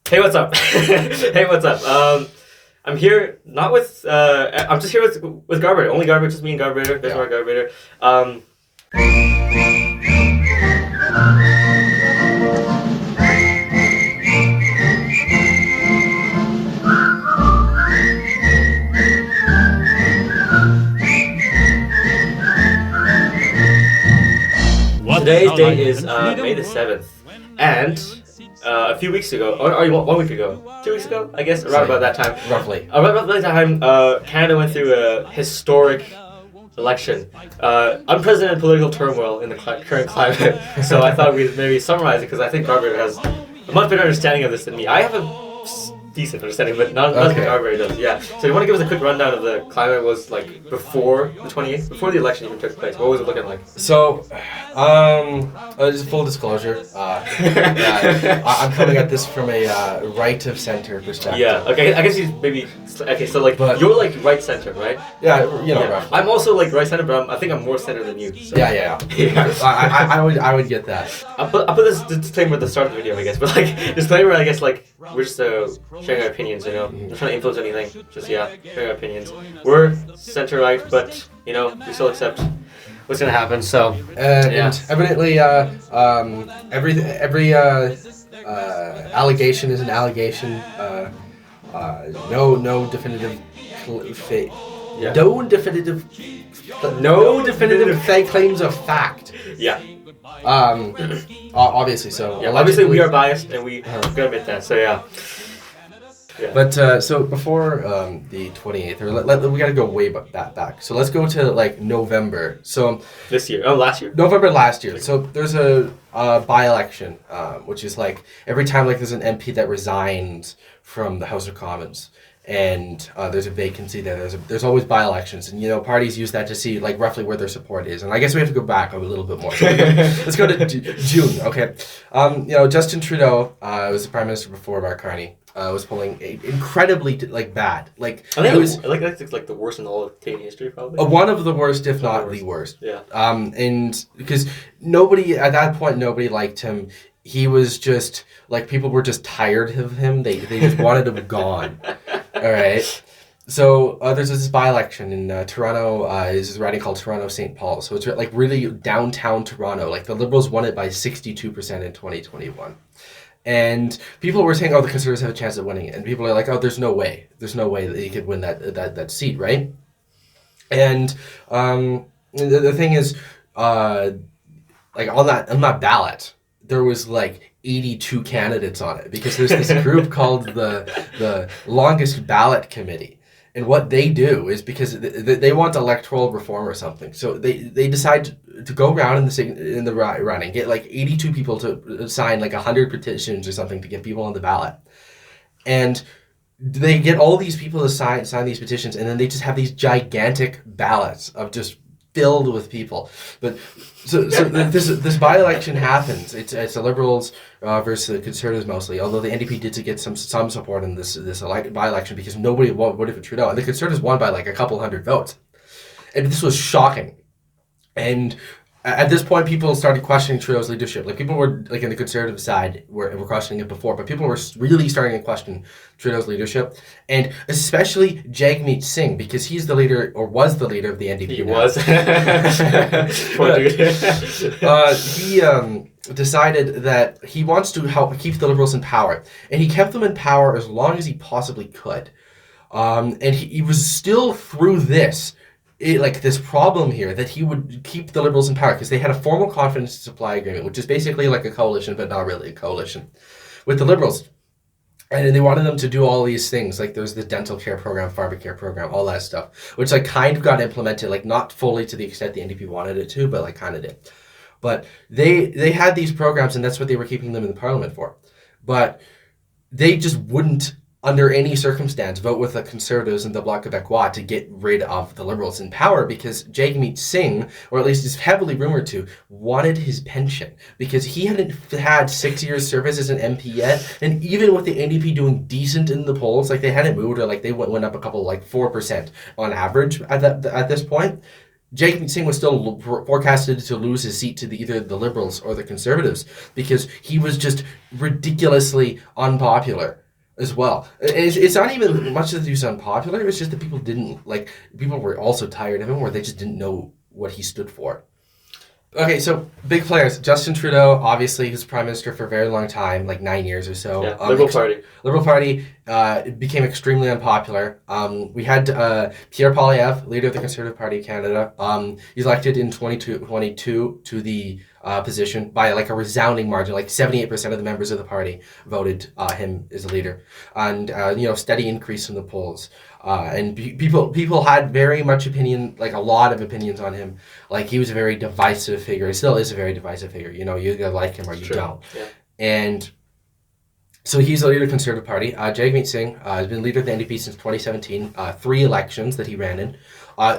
Hey, what's up? Hey, what's up? I'm here not with. I'm just here with Garborator. Only Garborator, just me and Garborator. There's our Garborator. Today's date is May the 7th, and a few weeks ago, or 1 week ago, 2 weeks ago, I guess, around about that time. Roughly. Around about that time, Canada went through a historic election. Unprecedented political turmoil in the current climate. So I thought we'd maybe summarize it, because I think Garborator has a much better understanding of this than me. I have a decent understanding, but not as much Garborator does. Yeah. So you want to give us a quick rundown of the climate was like before the 28th, before the election even took place? What was it looking like? So, just full disclosure, I'm coming at this from a right of center perspective. Yeah. Okay. I guess you maybe. Okay. So you're like right center, right? Yeah. Roughly. I'm also like right center, but I think I'm more center than you. So. Yeah. I would get that. I'll put this disclaimer at the start of the video, I guess. But disclaimer, I guess we're just sharing our opinions. Not trying to influence anything. Just sharing our opinions. We're center right, but we still accept what's gonna happen. So and evidently, every allegation is an allegation. No definitive claims of fact. Yeah. Obviously, so yeah. Obviously, we are biased, and we gotta admit that. So yeah. But so before the 28th, or we gotta go way back. So let's go to November. So this year, last year. November last year. So there's a by-election, which is every time there's an MP that resigns from the House of Commons, and there's a vacancy there. There's always by-elections, and parties use that to see roughly where their support is. And I guess we have to go back a little bit more. So let's go to June. Okay, Justin Trudeau was the prime minister before Mark Carney. Was polling incredibly bad. I think it was the worst in all of Canadian history, probably. One of the worst, if not the worst. Yeah. And because nobody at that point, nobody liked him. He was just people were just tired of him. They just wanted him gone. All right. So there's this by-election in Toronto. Is a riding called Toronto St. Paul. So it's really downtown Toronto. The Liberals won it by 62% in 2021. And people were saying, the Conservatives have a chance of winning it. And people are like, there's no way. There's no way that he could win that seat, right? And the thing is, on that ballot, there was 82 candidates on it, because there's this group called the Longest Ballot Committee. And what they do is, because they want electoral reform or something, so they decide to go around in the running, get 82 people to sign 100 petitions or something to get people on the ballot, and they get all these people to sign these petitions, and then they just have these gigantic ballots of just filled with people. But so this by-election happens. It's the Liberals versus the Conservatives mostly, although the NDP did get some support in this by-election, because nobody voted for Trudeau, and the Conservatives won by a couple hundred votes. And this was shocking. And at this point, people started questioning Trudeau's leadership. People were in the Conservative side were questioning it before, but people were really starting to question Trudeau's leadership, and especially Jagmeet Singh, because he's the leader, or was the leader of the NDP. He was. He decided that he wants to help keep the Liberals in power, and he kept them in power as long as he possibly could. And he was still through this. This problem here, that he would keep the Liberals in power, because they had a formal confidence supply agreement, which is basically a coalition, but not really a coalition, with the Liberals. And they wanted them to do all these things, there was the dental care program, pharmacare program, all that stuff, which kind of got implemented, not fully to the extent the NDP wanted it to, but kind of did. But they had these programs, and that's what they were keeping them in the parliament for. But they just wouldn't, under any circumstance, vote with the Conservatives and the Bloc Québécois to get rid of the Liberals in power, because Jagmeet Singh, or at least is heavily rumored to, wanted his pension, because he hadn't had 6 years service as an MP yet, and even with the NDP doing decent in the polls, they hadn't moved, or they went up a couple 4% on average at this point, Jagmeet Singh was still forecasted to lose his seat to either the Liberals or the Conservatives because he was just ridiculously unpopular as well. It's not even much that he was unpopular. It's just that people were also tired of him, or they just didn't know what he stood for. Okay, so big players. Justin Trudeau, obviously, he was prime minister for a very long time, like 9 years or so. Yeah, Liberal Party. Liberal Party became extremely unpopular. We had Pierre Poilievre, leader of the Conservative Party of Canada. He's elected in 2022 to the position by like a resounding margin. Like 78% of the members of the party voted him as a leader, and steady increase in the polls. And people had very much opinion, like a lot of opinions on him. Like he was a very divisive figure. He still is a very divisive figure. You either like him or you don't. Yeah. And so he's the leader of the Conservative Party. Jagmeet Singh has been leader of the NDP since 2017. 3 elections that he ran in.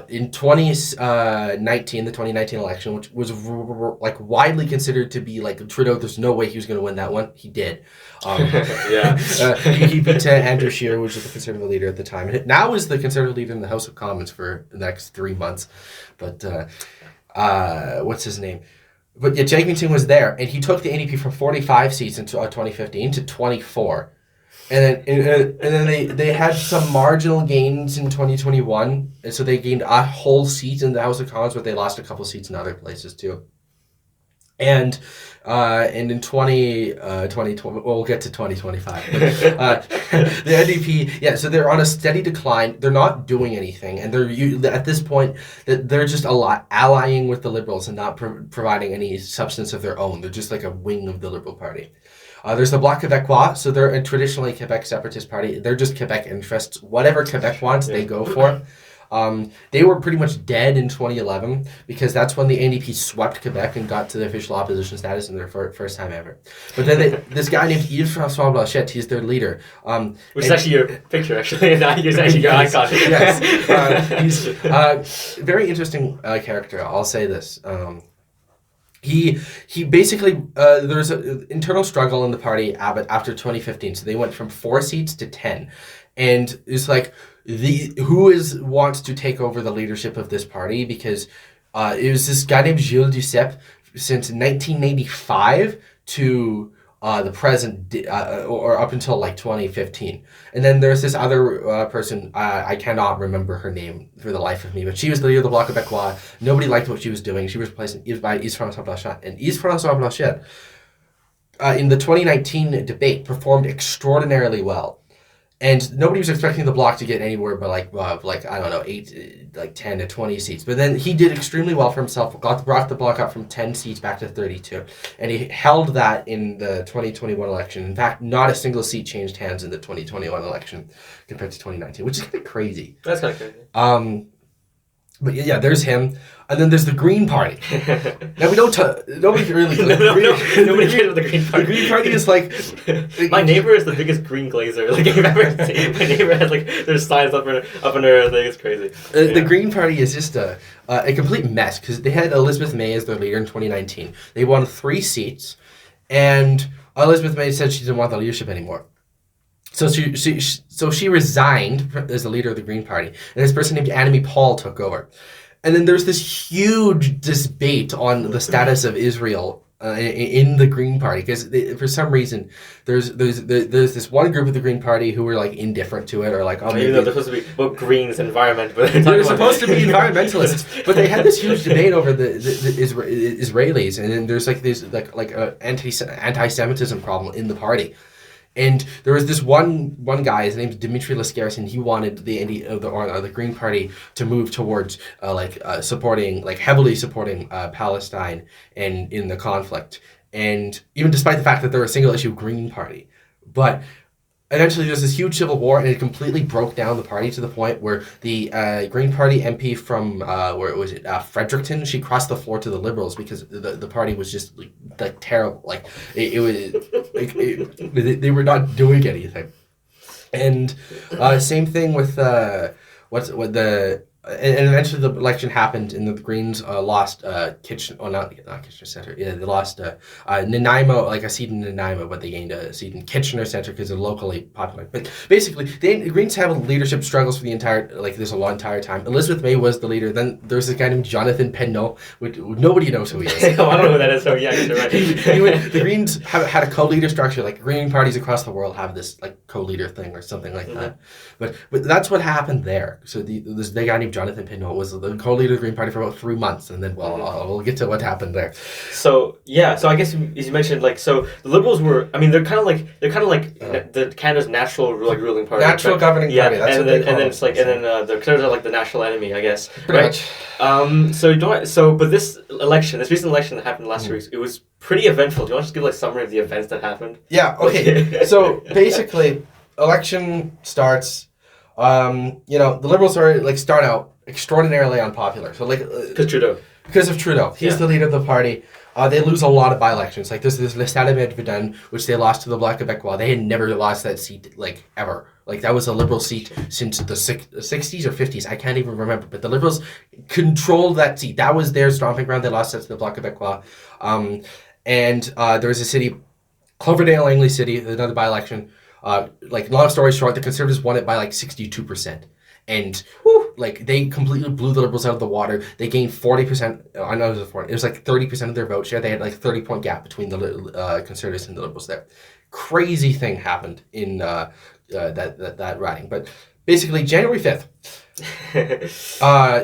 In 2019, the 2019 election, which was like widely considered to be like Trudeau, there's no way he was going to win that one. He did. He beat Andrew Scheer, who was the Conservative leader at the time. And now is the Conservative leader in the House of Commons for the next 3 months. But what's his name? But yeah, Jagmeet Singh was there, and he took the NDP from 45 seats in 2015 to 24. And then they had some marginal gains in 2021, and so they gained a whole seat in the House of Commons, but they lost a couple seats in other places too. And in 2020, we'll get to 2025. But, the NDP, yeah, so they're on a steady decline. They're not doing anything, and they're at this point that they're just allying with the Liberals and not providing any substance of their own. They're just like a wing of the Liberal Party. There's the Bloc Québécois, so they're a traditionally Quebec separatist party. They're just Quebec interests. Whatever Quebec wants, they go for. They were pretty much dead in 2011 because that's when the NDP swept Quebec and got to the official opposition status in their first time ever. But then this guy named Yves-François Blanchet, he's their leader. Which is actually your picture, actually. He's actually your icon. Yes. He's a very interesting character, I'll say this. He basically there's an internal struggle in the party after 2015, so they went from 4 seats to 10, and it's like who wants to take over the leadership of this party, because it was this guy named Gilles Duceppe since 1985 to the present or up until like 2015, and then there's this other person, I cannot remember her name for the life of me, but she was the leader of the Bloc Québécois. Nobody liked what she was doing. She was replaced by Yves-François Blanchet, and Yves-François Blanchet in the 2019 debate performed extraordinarily well. And nobody was expecting the Bloc to get anywhere but like I don't know, 10 to 20 seats. But then he did extremely well for himself. Brought the Bloc up from 10 seats back to 32, and he held that in the 2021 election. In fact, not a single seat changed hands in the 2021 election compared to 2019, which is kind of crazy. That's kind of crazy. But yeah, there's him. And then there's the Green Party. Now, nobody really... Nobody cares about the Green Party. The Green Party is like... My neighbor is the biggest green glazer like I've ever seen. My neighbor has like, there's signs up in her thing. It's crazy. The Green Party is just a complete mess, because they had Elizabeth May as their leader in 2019. They won 3 seats, and Elizabeth May said she didn't want the leadership anymore. So she resigned as the leader of the Green Party, and this person named Annamie Paul took over. And then there's this huge debate on the status of Israel in the Green Party, because for some reason there's this one group of the Green Party who were like indifferent to it, or like, oh, maybe they're supposed to be greens, environment, but they're supposed to be environmentalists, but they had this huge debate over the Israelis, and then there's like this like anti-Semitism problem in the party. And there was this one guy, his name's Dimitri Lascaris, and he wanted the Green Party to move towards heavily supporting Palestine and in the conflict, and even despite the fact that they're a single issue Green Party. But eventually there's this huge civil war, and it completely broke down the party to the point where the Green Party MP from Fredericton, she crossed the floor to the Liberals because the party was just like terrible. Like it was they were not doing anything. And same thing with and eventually the election happened, and the Greens lost Kitchener. Oh, not Kitchener Center. Yeah, they lost Nanaimo, like a seat in Nanaimo, but they gained a seat in Kitchener Center because they're locally popular. But basically, the Greens have leadership struggles for the entire time. Elizabeth May was the leader. Then there's this guy named Jonathan Penneau, which nobody knows who he is. I don't know who that is. So yeah, you're right. The Greens had a co-leader structure. Like Green parties across the world have this like co-leader thing or something like that. But that's what happened there. So this guy named Jonathan Penneau was the co-leader of the Green Party for about 3 months, and then we'll get to what happened there. So I guess as you mentioned, like, so the Liberals were, I mean, they're kind of like the Canada's natural like ruling party, natural governing party. That's and what then they call it's like, and then the Conservatives are like the national enemy, I guess. Pretty much. But this recent election that happened last 2 weeks, it was pretty eventful. Do you want to just give like a summary of the events that happened? Yeah. Okay. So basically, election starts. The Liberals start out extraordinarily unpopular. So because of Trudeau, he's the leader of the party. They lose a lot of by-elections. Like there's this Lestat-Medvedon, which they lost to the Bloc Québécois. They had never lost that seat like ever. Like that was a Liberal seat since the 60s or 50s. I can't even remember. But the Liberals controlled that seat. That was their stomping ground. They lost that to the Bloc Québécois. And there was a city, Cloverdale, Langley City, another by-election. Long story short, the Conservatives won it by 62%. And they completely blew the Liberals out of the water. They gained 40%. I know it was 40. It was 30% of their vote share. They had 30-point gap between the Conservatives and the Liberals there. Crazy thing happened in that riding. But basically, January 5th,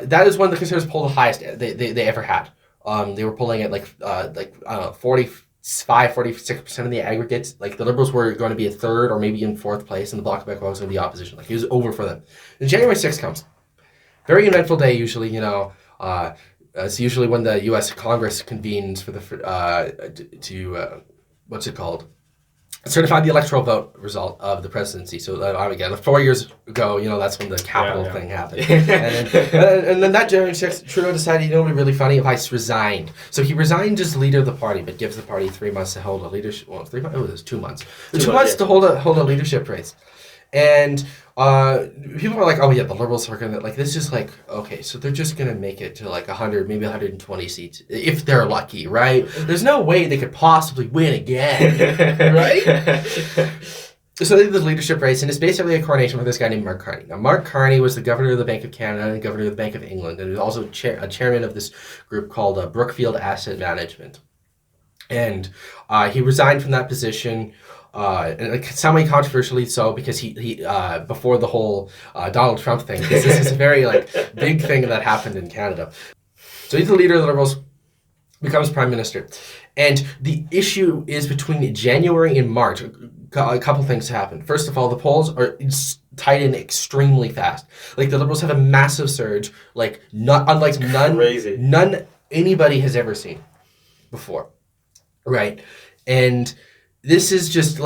that is when the Conservatives polled the highest they ever had. They were polling at 46% of the aggregates. Like the Liberals were going to be a third or maybe in fourth place, and the Bloc Québécois was going to be opposition. Like it was over for them. And January 6th comes. Very eventful day usually, it's usually when the U.S. Congress convenes for what's it called? Certify the electoral vote result of the presidency. So again, 4 years ago, that's when the capital thing happened. and then that January 6th, Trudeau decided, it'd be really funny if I resigned. So he resigned as leader of the party, but gives the party 3 months to hold a leadership. Well, 3 months. Oh, it was 2 months. 2 months to hold a leadership race. And people were like, oh yeah, the Liberals are gonna this is okay, so they're just gonna make it to 100, maybe 120 seats if they're lucky, right? There's no way they could possibly win again, right? So they did the leadership race, and it's basically a coronation for this guy named Mark Carney. Now, Mark Carney was the governor of the Bank of Canada and governor of the Bank of England, and he was also a chairman of this group called Brookfield Asset Management. And he resigned from that position. And semi-controversially so, because he before the whole Donald Trump thing, because this is a very big thing that happened in Canada. So he's the leader of the Liberals, becomes prime minister, and the issue is between January and March. A couple things happen. First of all, the polls are tied in extremely fast. The Liberals have a massive surge, unlike none anybody has ever seen before, right? And this is just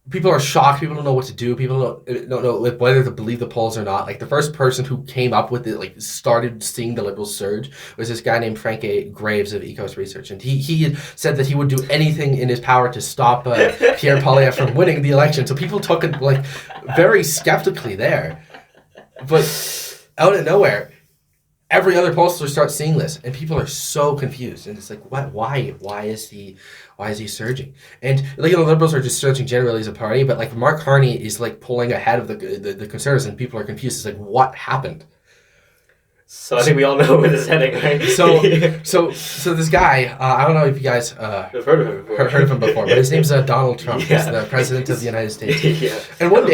people are shocked. People don't know what to do. People don't know whether to believe the polls or not. The first person who came up with it, started seeing the Liberals surge, was this guy named Frank A. Graves of Ecos Research. And he had said that he would do anything in his power to stop Pierre Poilievre from winning the election. So people took it very skeptically there. But out of nowhere, every other pollster starts seeing this, and people are so confused. And it's what? Why is he surging? And the Liberals are just surging generally as a party, but Mark Carney is pulling ahead of the Conservatives, and people are confused. It's what happened? So I think we all know where this is heading, right? So this guy, I don't know if you guys have heard of him before, but his name's Donald Trump. He's the president of the United States. Yeah. And one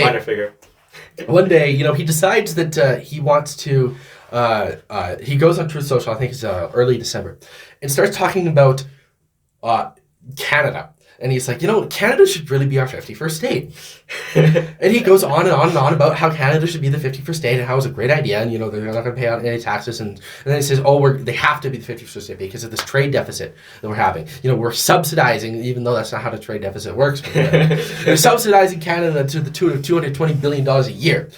day, he decides that he wants to. He goes on Truth Social, I think it's early December, and starts talking about Canada. And he's Canada should really be our 51st state. And he goes on and on and on about how Canada should be the 51st state and how it's a great idea, and they're not going to pay out any taxes. And then he says, they have to be the 51st state because of this trade deficit that we're having. We're subsidizing, even though that's not how the trade deficit works. But, they're subsidizing Canada to the tune of $220 billion a year.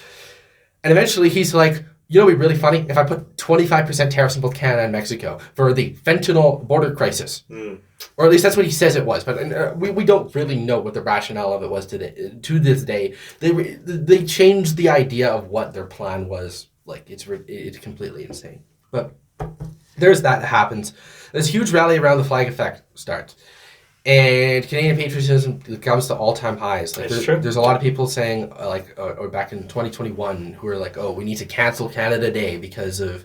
And eventually he's it'd be really funny if I put 25% tariffs on both Canada and Mexico for the fentanyl border crisis. Or at least that's what he says it was. But we don't really know what the rationale of it was to this day. They changed the idea of what their plan was Like it's completely insane. But there's that happens. This huge rally around the flag effect starts. And Canadian patriotism comes to all-time highs. Like there's a lot of people saying, or back in 2021, who are like, "Oh, we need to cancel Canada Day because of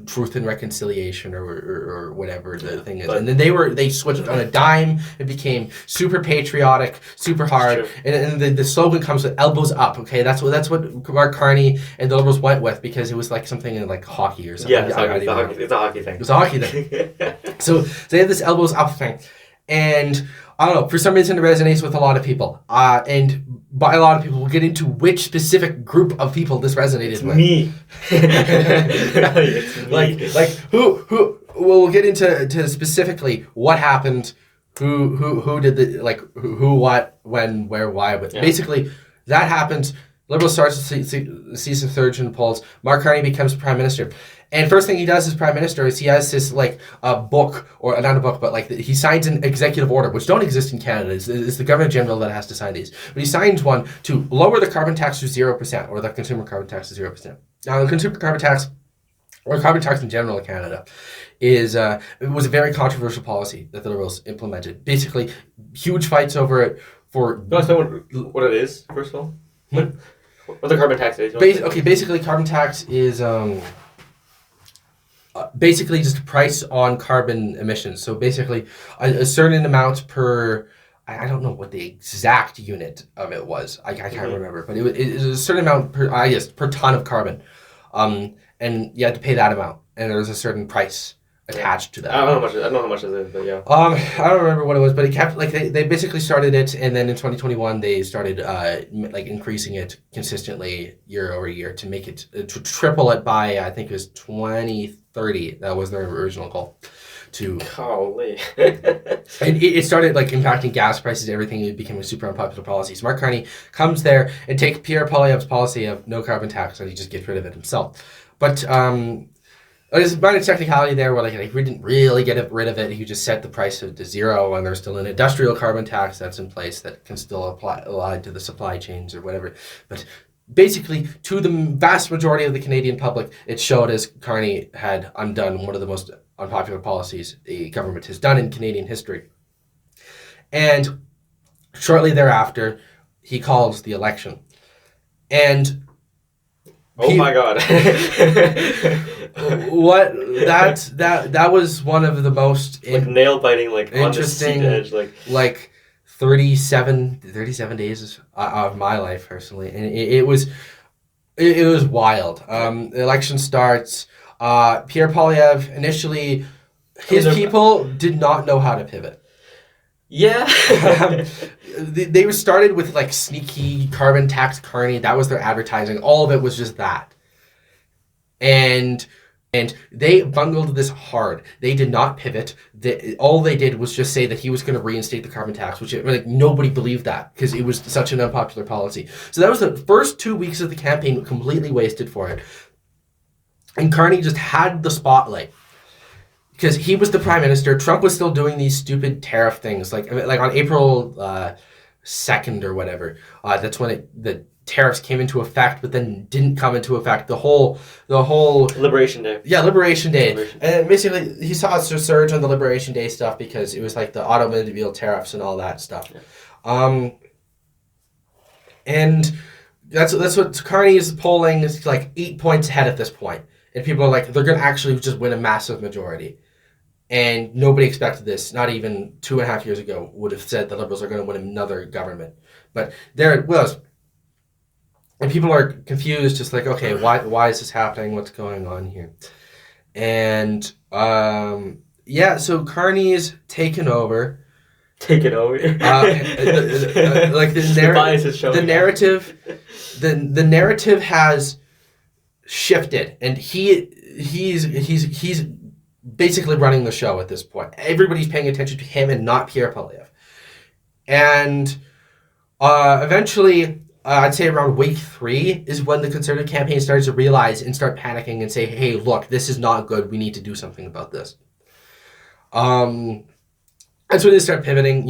truth and reconciliation or whatever the thing is." And then they switched on a dime. It became super patriotic, super hard, and the slogan comes with elbows up. Okay, that's what Mark Carney and the Liberals went with because it was like something in like hockey or something. Yeah, it's a hockey thing. It was a hockey thing. So they had this elbows up thing. And I don't know, for some reason it resonates with a lot of people. And by a lot of people, we'll get into which specific group of people this resonated with. Me. It's me. Like who we'll get into specifically what happened, who did the who what, when, where, why, but basically that happens. Liberal starts to see some surge in the polls. Mark Carney becomes prime minister. And first thing he does as prime minister is he has this book, or not a book, but he signs an executive order, which don't exist in Canada. It's the Governor General that has to sign these. But he signs one to lower the carbon tax to 0%, or the consumer carbon tax to 0%. Now, the consumer carbon tax, or carbon tax in general in Canada, it was a very controversial policy that the Liberals implemented. Basically, huge fights over it for... You want to explain what it is, first of all? What the carbon tax is? Basically, carbon tax is... basically just a price on carbon emissions. So basically a certain amount per, I don't know what the exact unit of it was. I can't remember, but it was a certain amount per ton of carbon. And you had to pay that amount. And there was a certain price attached to that. I don't know how much is it, but yeah. I don't remember what it was, but it kept they basically started it, and then in 2021 they started increasing it consistently year over year to make it to triple it by I think it was 2030. That was their original goal. Golly. And it started impacting gas prices, everything. It became a super unpopular policy. So Mark Carney comes there and takes Pierre Poilievre's policy of no carbon tax, and he just gets rid of it himself. But there's a minor technicality there where we didn't really get rid of it. He just set the price to zero, and there's still an industrial carbon tax that's in place that can still apply to the supply chains or whatever. But basically, to the vast majority of the Canadian public, it showed as Carney had undone one of the most unpopular policies the government has done in Canadian history. And shortly thereafter, he calls the election. And oh my God. That was one of the most nail biting, interesting, on the seat edge, 37 days of my life personally, and it was wild. The election starts. Pierre Poilievre initially, his people did not know how to pivot. Yeah. They were started with sneaky carbon tax Carney. That was their advertising. All of it was just that. And they bungled this hard. They did not pivot. All they did was just say that he was going to reinstate the carbon tax, which nobody believed that because it was such an unpopular policy. So that was the first 2 weeks of the campaign completely wasted for it. And Carney just had the spotlight because he was the prime minister. Trump was still doing these stupid tariff things, like on April 2nd or whatever. That's when the tariffs came into effect, but then didn't come into effect. The whole Liberation Day. Yeah, Liberation Day. And basically, he saw a surge on the Liberation Day stuff because it was the automobile tariffs and all that stuff. Yeah. And that's what Carney is polling is 8 points ahead at this point. And people are they're going to actually just win a massive majority. And nobody expected this. Not even 2.5 years ago would have said the Liberals are going to win another government. But there it was. And people are confused, just okay, why is this happening? What's going on here? And so Carney's taken over. Taken over. The narrative has shifted, and he's basically running the show at this point. Everybody's paying attention to him and not Pierre Poilievre. And eventually, I'd say around week 3 is when the Conservative campaign starts to realize and start panicking and say, hey, look, this is not good. We need to do something about this. That's when they start pivoting.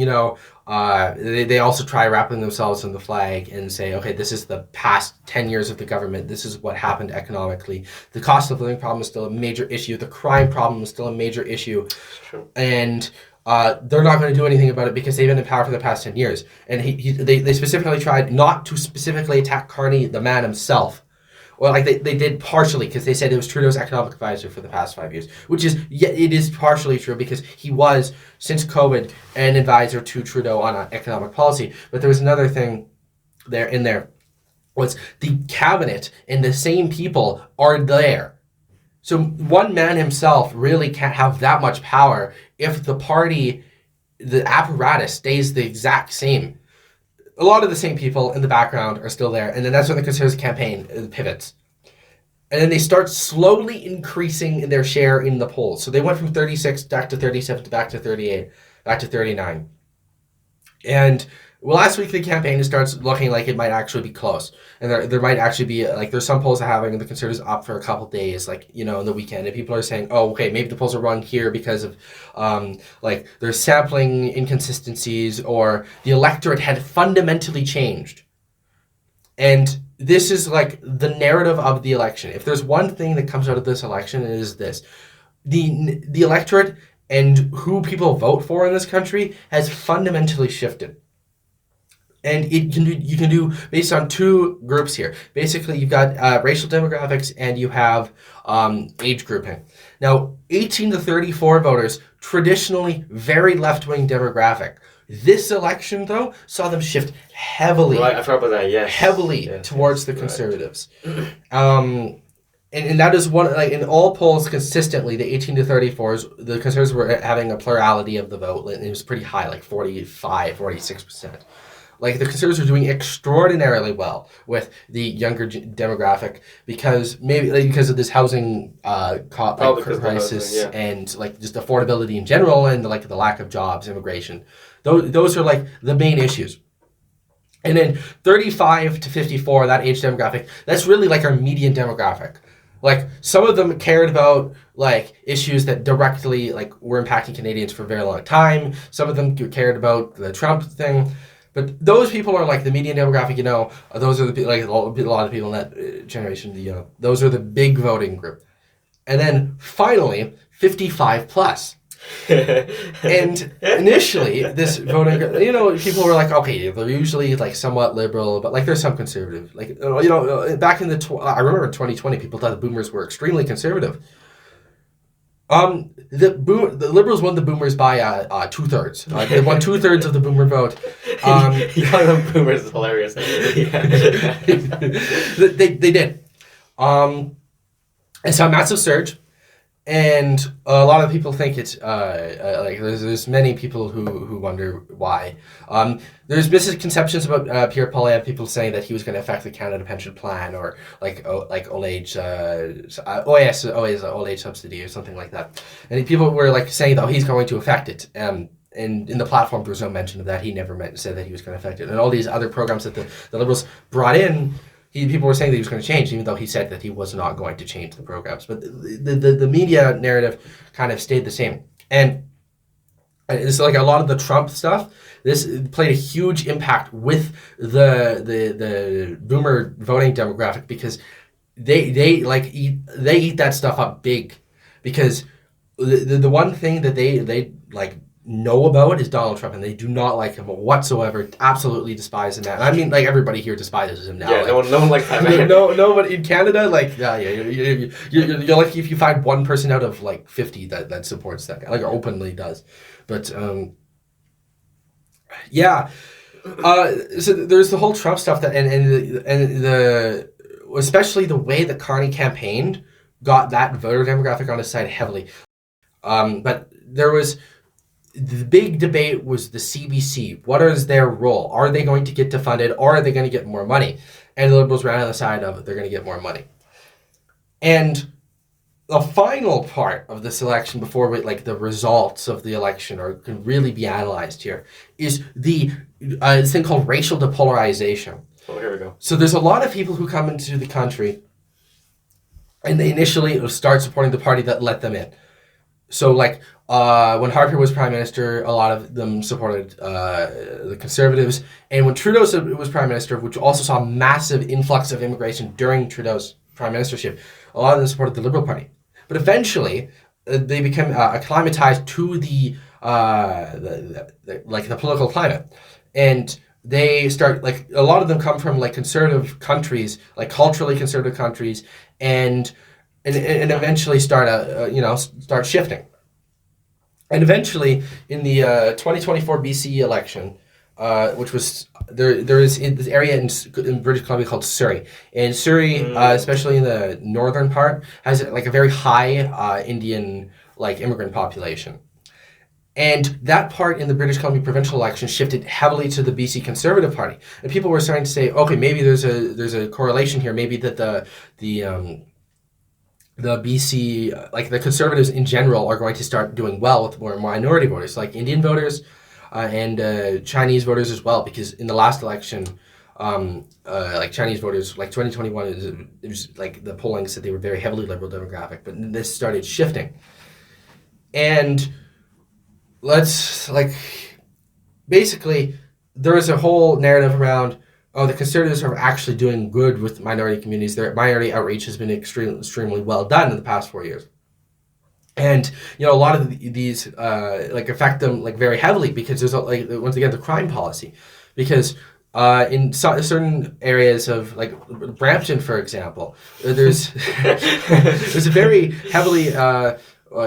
They also try wrapping themselves in the flag and say, okay, this is the past 10 years of the government. This is what happened economically. The cost of living problem is still a major issue. The crime problem is still a major issue. True. And they're not going to do anything about it because they've been in power for the past 10 years. And they specifically tried not to specifically attack Carney, the man himself. Well, like they did partially because they said it was Trudeau's economic advisor for the past 5 years, which is, yeah, it is partially true because he was, since COVID, an advisor to Trudeau on economic policy. But there was another thing there was the cabinet and the same people are there. So one man himself really can't have that much power if the party, the apparatus stays the exact same. A lot of the same people in the background are still there, and then that's when the Conservative campaign pivots. And then they start slowly increasing in their share in the polls. So they went from 36 back to 37 to back to 38, back to 39. And last week the campaign starts looking like it might actually be close. And there might actually be, like, there's some polls having the Conservatives up for a couple days, like, you know, in the weekend. And people are saying, oh, okay, maybe the polls are wrong here because of, like, there's sampling inconsistencies or the electorate had fundamentally changed. And this is, like, the narrative of the election. If there's one thing that comes out of this election, it is this. The electorate and who people vote for in this country has fundamentally shifted. And you can do based on two groups here. Basically, you've got racial demographics and you have age grouping. Now, 18 to 34 voters, traditionally very left-wing demographic. This election, though, saw them shift heavily. Right, I forgot about that, yes. Heavily towards the Conservatives. And that is one, like, in all polls consistently, the 18 to 34s, the Conservatives were having a plurality of the vote. And it was pretty high, like 45, 46%. Like, the Conservatives are doing extraordinarily well with the younger demographic because of this housing crisis, yeah. and, like, just affordability in general and, like, the lack of jobs, immigration. Those are, like, the main issues. And then 35 to 54, that age demographic, that's really, like, our median demographic. Like, some of them cared about, like, issues that directly, like, were impacting Canadians for a very long time. Some of them cared about the Trump thing. But those people are, like, the median demographic, you know. Those are like a lot of people in that generation, you know. Those are the big voting group. And then finally, 55 plus. And initially, this voting group, you know, people were like, okay, they're usually, like, somewhat liberal, but, like, there's some conservative. Like, you know, back in I remember in 2020, people thought the boomers were extremely conservative. The Liberals won the Boomers by 2/3. They won 2/3 of the Boomer vote. Calling them Boomers is hilarious. They did. It's a massive surge, and a lot of people think it's like there's many people who wonder why. There's misconceptions about Pierre Poilievre. People saying that he was going to affect the Canada Pension Plan or like old age old age subsidy or something like that. And people were, like, saying that he's going to affect it. And in the platform, there was no mention of that. He never said that he was going to affect it. And all these other programs that the Liberals brought in, people were saying that he was going to change, even though he said that he was not going to change the programs. But the media narrative kind of stayed the same. And it's like a lot of the Trump stuff, this played a huge impact with the Boomer voting demographic because they eat that stuff up big. Because the one thing that they like know about is Donald Trump, and they do not like him whatsoever. Absolutely despise him. And I mean, like, everybody here despises him now. Yeah, like, no one likes that man. No, but in Canada, like, you're lucky if you find one person out of, like, 50 that supports that guy, like, openly does. But yeah. So there's the whole Trump stuff that and the especially the way that Carney campaigned got that voter demographic on his side heavily. But there was the big debate was the CBC. What is their role? Are they going to get defunded, or are they going to get more money? And the Liberals ran on the side of they're going to get more money. And the final part of this election, before the results of the election can really be analyzed here, is this thing called racial depolarization. Oh, here we go. So there's a lot of people who come into the country, and they initially start supporting the party that let them in. So like when Harper was prime minister, a lot of them supported the Conservatives, and when Trudeau was prime minister, which also saw a massive influx of immigration during Trudeau's prime ministership, a lot of them supported the Liberal Party. But eventually, they became acclimatized to the political climate, and they start like a lot of them come from like conservative countries, like culturally conservative countries, and eventually start shifting. And eventually, in the 2024 BC election, which was there is in this area in British Columbia called Surrey, and Surrey, especially in the northern part, has like a very high Indian like immigrant population. And that part in the British Columbia provincial election shifted heavily to the BC Conservative Party, and people were starting to say, okay, maybe there's a correlation here. Maybe that the BC, like the Conservatives in general, are going to start doing well with more minority voters, like Indian voters and Chinese voters as well. Because in the last election, like Chinese voters, like 2021, it was like the polling said they were very heavily liberal demographic, but this started shifting. And basically, there is a whole narrative around, the Conservatives are actually doing good with minority communities. Their minority outreach has been extremely well done in the past 4 years. And, a lot of these, affect them, very heavily because there's, once again, the crime policy. Because in certain areas of, Brampton, for example, there's a very heavily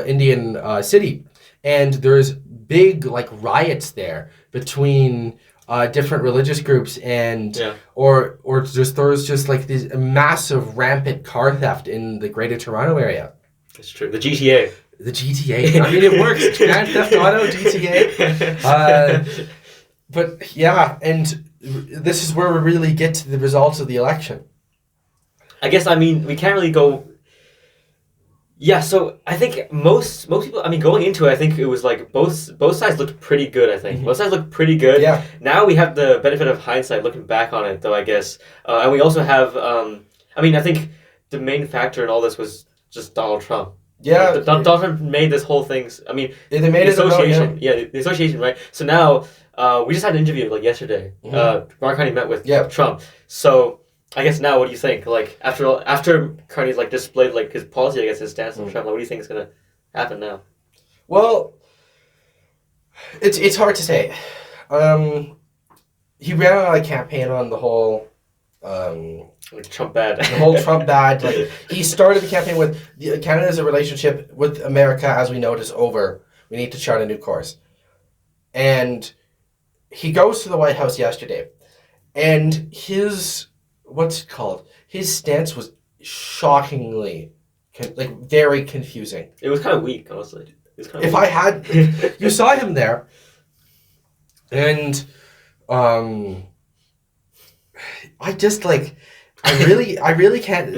Indian city. And there's big, riots there between different religious groups and or there's just this massive rampant car theft in the Greater Toronto area. It's true. The GTA. The GTA. I mean, it works. Grand Theft Auto, GTA. But yeah, and this is where we really get to the results of the election. I guess we can't really go. Yeah, so I think most people, going into it, I think it was both sides looked pretty good, I think. Both sides looked pretty good. Yeah. Now we have the benefit of hindsight looking back on it, though, I guess. And we also have, I think the main factor in all this was just Donald Trump. Yeah. Donald Trump made this whole thing, they made the association. The association, right? So now, we just had an interview, yesterday. Mark Carney met with Trump. So I guess now, what do you think? After Carney's displayed his policy, I guess his stance on Trump, what do you think is gonna happen now? Well, it's hard to say. He ran a campaign on the whole Trump bad. The whole Trump bad. He started the campaign with Canada's relationship with America, as we know it, is over. We need to chart a new course. And he goes to the White House yesterday, and his stance was shockingly, very confusing. It was kind of weak, honestly. You saw him there, and I really can't,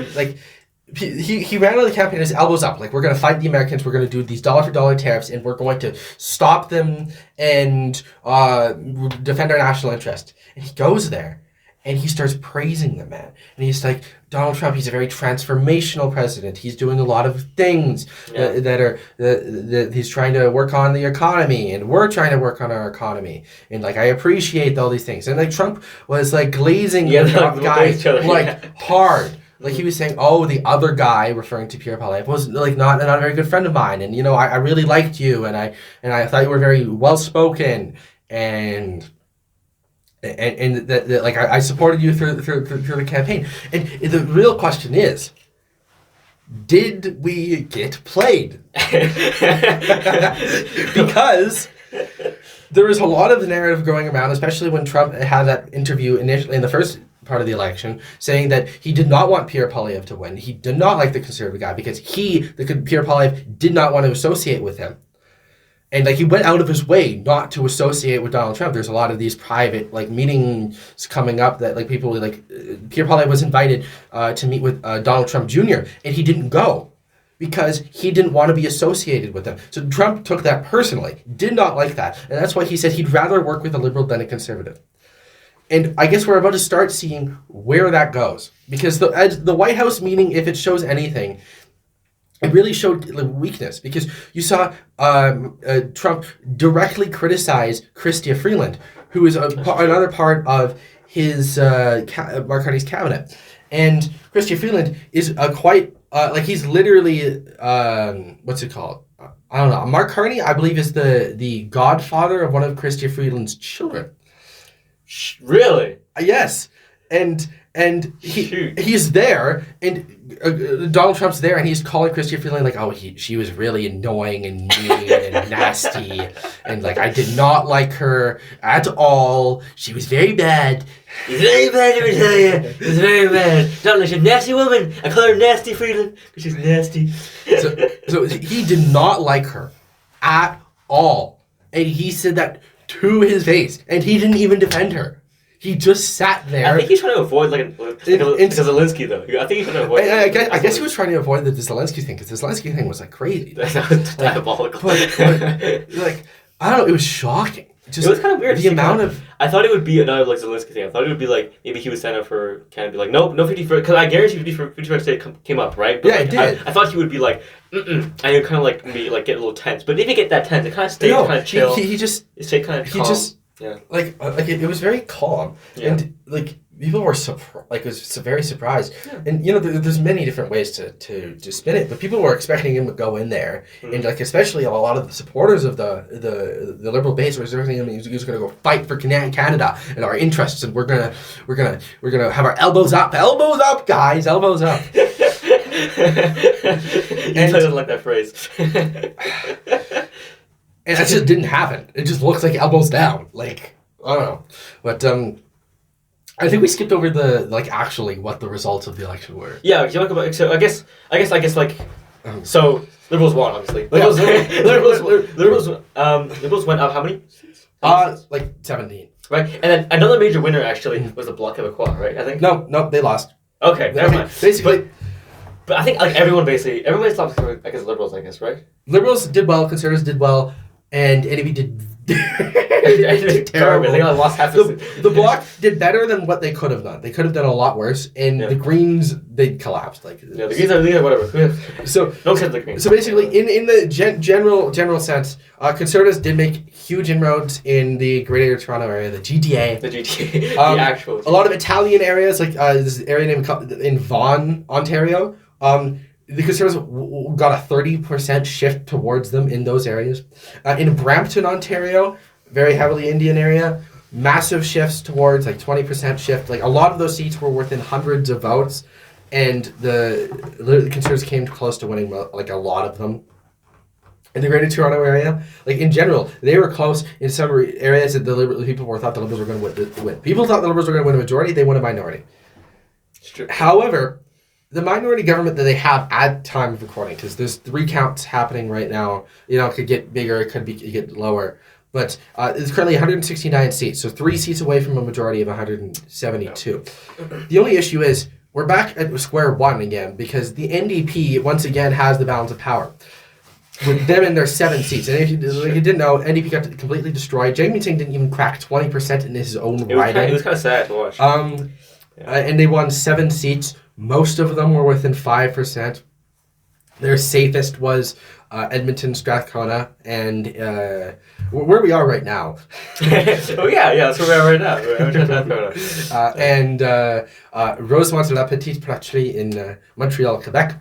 he ran out of the campaign, his elbows up, we're going to fight the Americans, we're going to do these dollar-for-dollar tariffs, and we're going to stop them and defend our national interest. And he goes there, and he starts praising the man. And he's like, Donald Trump, he's a very transformational president. He's doing a lot of things that he's trying to work on the economy, and we're trying to work on our economy. And I appreciate all these things. And Trump was glazing the guy hard. He was saying, oh, the other guy, referring to Pierre Poilievre, was not a very good friend of mine. And I really liked you, and I thought you were very well spoken, and that I supported you through the campaign. And the real question is, did we get played? Because there was a lot of the narrative going around, especially when Trump had that interview initially in the first part of the election, saying that he did not want Pierre Poilievre to win. He did not like the Conservative guy because Pierre Poilievre did not want to associate with him. And he went out of his way not to associate with Donald Trump. There's a lot of these private meetings coming up that people Pierre Poilievre was invited to meet with Donald Trump Jr. and he didn't go because he didn't want to be associated with them. So Trump took that personally, did not like that, and that's why he said he'd rather work with a liberal than a conservative. And I guess we're about to start seeing where that goes, because the White House meeting, if it shows anything, it really showed weakness because you saw Trump directly criticize Chrystia Freeland, who is another part of his Mark Carney's cabinet, and Chrystia Freeland is quite he's literally what's it called? I don't know. Mark Carney, I believe, is the godfather of one of Chrystia Freeland's children. Really? Yes, and he's there, and Donald Trump's there, and he's calling Chrystia Freeland like, oh, she was really annoying and mean and nasty, and like I did not like her at all. She was very bad. She's very bad, let me tell you. She's very bad. Donald, she's a nasty woman. I call her Nasty Freeland because she's nasty. So he did not like her at all, and he said that to his face, and he didn't even defend her. He just sat there. I think he's trying to avoid like a Zelensky though. I think he's trying to avoid. I guess he was trying to avoid the Zelensky thing because the Zelensky thing was like crazy. That was diabolical. But, like I don't know, it was shocking. Just it was kind of weird. The amount of I thought it would be another like Zelensky thing. I thought it would be like maybe he would stand up for Canada, be like no 51st because I guarantee 51st state came up right. But, yeah, like, it did. I thought he would be like and it would kind of like maybe like get a little tense. But if you get that tense, it kind of stayed kind of chill. He just stayed kind of calm. He just yeah. Like it was very calm and like people were very surprised and you know there's many different ways to spin it, but people were expecting him to go in there and like especially a lot of the supporters of the Liberal base were expecting him he was going to go fight for Canada and our interests, and we're gonna have our elbows up guys, elbows up. You didn't like that phrase. And that just didn't happen. It just looks like elbows down. Like, I don't know. But I think we skipped over actually what the results of the election were. Yeah, so I guess like so Liberals won obviously. Liberals went up how many? Like 17. Right? And then another major winner actually was the Bloc Québécois, right? I think. No, they lost. Okay, never mind. Basically. But I think like everybody stopped I guess Liberals, I guess, right? Liberals did well, Conservatives did well, and NDP did terrible. They only lost half the Bloc did better than what they could have done. They could have done a lot worse, and the Greens, they collapsed. Like the Greens are whatever. So no sense the Greens. So basically, in the general sense, Conservatives did make huge inroads in the Greater Toronto area, the GTA. The GTA, the actual. A lot of Italian areas, like this area named in Vaughan, Ontario. The Conservatives got a 30% shift towards them in those areas. In Brampton, Ontario, very heavily Indian area, massive shifts towards like 20% shift. Like a lot of those seats were within hundreds of votes, and the Conservatives came close to winning like a lot of them. In the Greater Toronto area, like in general, they were close in some areas that people thought the Liberals were going to win. People thought the Liberals were going to win a majority. They won a minority. However, the minority government that they have at time of recording, because there's 3 counts happening right now. You know, it could get bigger, it could get lower. But it's currently 169 seats, so 3 seats away from a majority of 172. The only issue is we're back at square one again, because the NDP once again has the balance of power. With them in their 7 seats. And if you didn't know, NDP got completely destroyed. Jamie Singh didn't even crack 20% in his own riding. It was kind of sad to watch. And they won 7 seats. Most of them were within 5%. Their safest was Edmonton, Strathcona, and where we are right now. Oh yeah, that's where we are right now. Strathcona. And Rosemont-la Petite Patrie in Montreal, Quebec.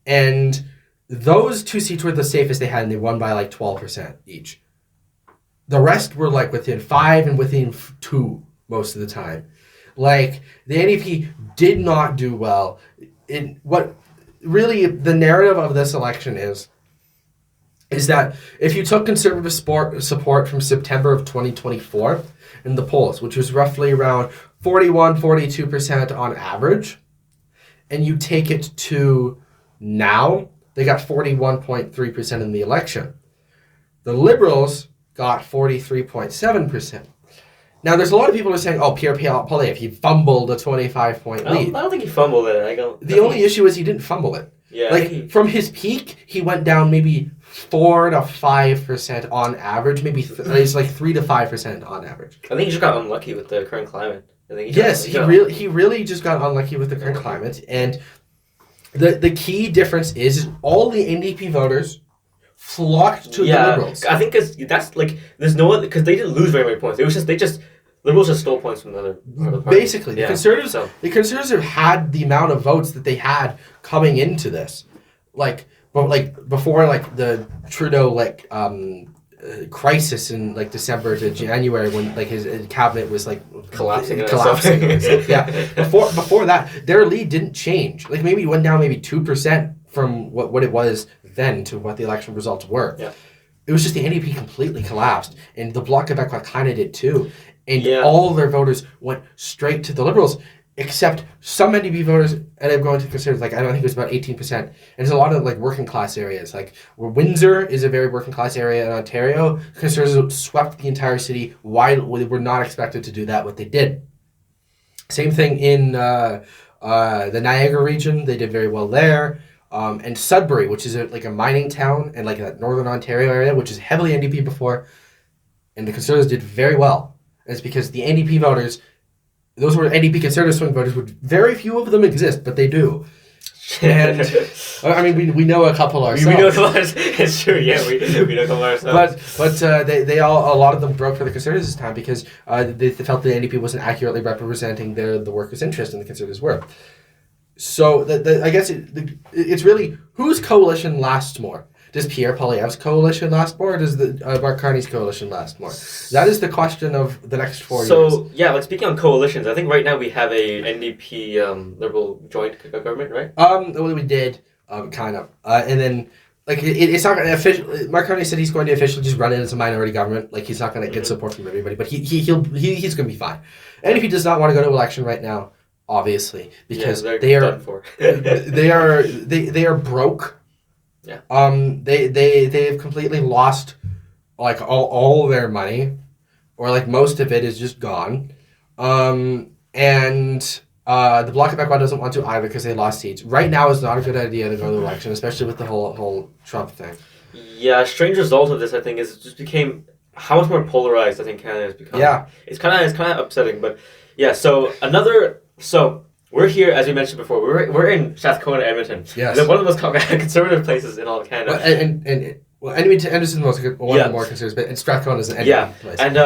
And those 2 seats were the safest they had, and they won by like 12% each. The rest were like within 5 and within 2 most of the time. Like, the NDP did not do well. What really the narrative of this election is that if you took Conservative support from September of 2024 in the polls, which was roughly around 41-42% on average, and you take it to now, they got 41.3% in the election. The Liberals got 43.7%. Now, there's a lot of people who are saying, oh, Pierre Poilievre, he fumbled a 25-point lead. I don't think he fumbled it. The only issue is he didn't fumble it. Yeah. Like, from his peak, he went down maybe 4 to 5% on average. Maybe it's like 3 to 5% on average. I think he just got unlucky with the current climate. He really just got unlucky with the current climate. And The key difference is all the NDP voters flocked to the Liberals. I think that's like there's no other because they didn't lose very many points. It was just Liberals just stole points from the other parties. Basically, the Conservatives have had the amount of votes that they had coming into this, before the Trudeau crisis in December to January when his cabinet was collapsing. Yeah, before that, their lead didn't change. Maybe it went down 2% from what it was then to what the election results were. Yeah. It was just the NDP completely collapsed, and the Bloc Québécois kind of did too. And all their voters went straight to the Liberals, except some NDP voters ended up going to Conservatives. I don't think it was about 18%. And there's a lot of working class areas, where Windsor is a very working class area in Ontario. Conservatives swept the entire city. Why they were not expected to do that? What they did. Same thing in the Niagara region. They did very well there. And Sudbury, which is a mining town, and a northern Ontario area, which is heavily NDP before, and the Conservatives did very well. And it's because the NDP voters, those were NDP Conservative swing voters, very few of them exist, but they do. And we know a couple ourselves. We know a couple. It's true. Yeah, we know a couple ourselves. But they a lot of them broke for the Conservatives this time because they felt the NDP wasn't accurately representing the workers' interest, and the Conservatives were. So I guess it's really whose coalition lasts more. Does Pierre Poilievre's coalition last more, or does Mark Carney's coalition last more? That is the question of the next 4 years. So, speaking on coalitions, I think right now we have a NDP Liberal joint government, right? Well, we did, kind of. And then, it's not going to officially... Mark Carney said he's going to officially just run it as a minority government. He's not going to get support from everybody, but he's going to be fine. NDP does not want to go to election right now, obviously, because they are done for. they are broke. Yeah. They've completely lost all their money, or most of it is just gone. And the Bloc Québécois doesn't want to either because they lost seats. Right now is not a good idea to go to the election, especially with the whole Trump thing. Yeah, a strange result of this, I think, is it just became how much more polarized I think Canada has become. Yeah. It's kind of upsetting, but yeah. So we're here, as we mentioned before. We're in Strathcona, Edmonton. Yes. One of the most conservative places in all of Canada. Edmonton is one of the more conservative, but Strathcona is an Edmonton place. And